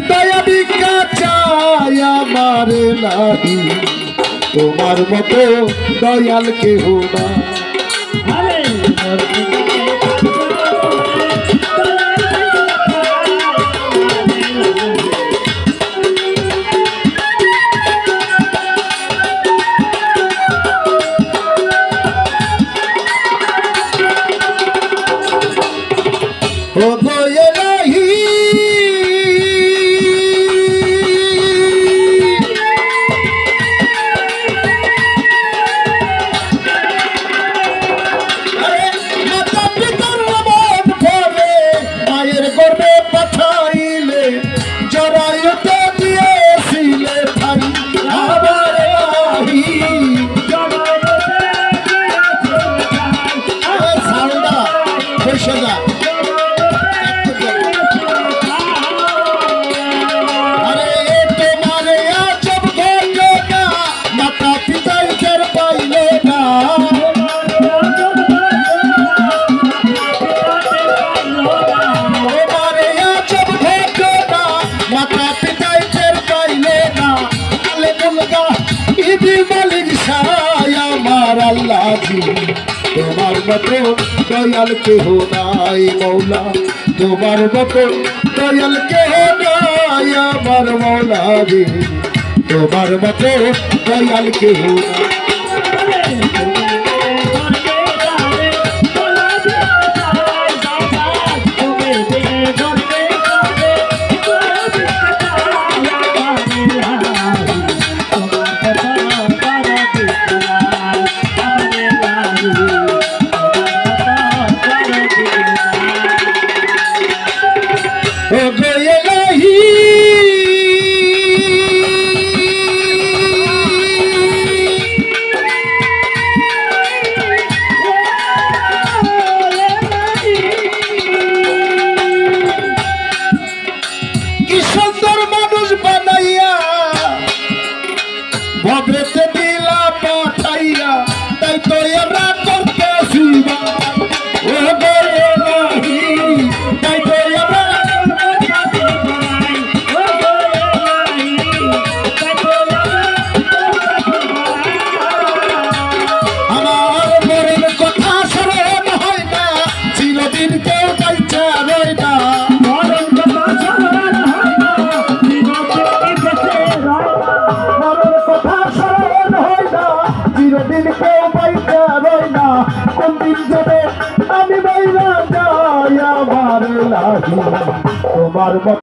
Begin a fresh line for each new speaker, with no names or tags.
দয়া ভিক্ষা চাই আমার নাহি তোমার মতো দয়াল কেহ না ও দয়ালাহি মাতা পিতার নাম ধরে মায়ের গর্ভে পাঠাইলে জরায়ুতে দিয়েছিলে ঠাই আমার লাহি সাউন্ডা বসে যা তোমার মতো দয়াল কেহ নাই মৌলা তোমার মতো দয়াল কেহ নাই আমার মৌলা রে তোমার মতো দয়াল কেহ ভদ্রেতে দিলা পাঠাইয়া তাই তো আমরা করতেছি ও দয়ালাহি তাই তো আমরা আমার মনের কথা স্মরণ হয় না চিরদিন কেউ চাইছে রয় না চিরদিন কেউ পাইতে রয় না কোন দিন যাবে আমি বাইরা যাই আমার লাহি তোমার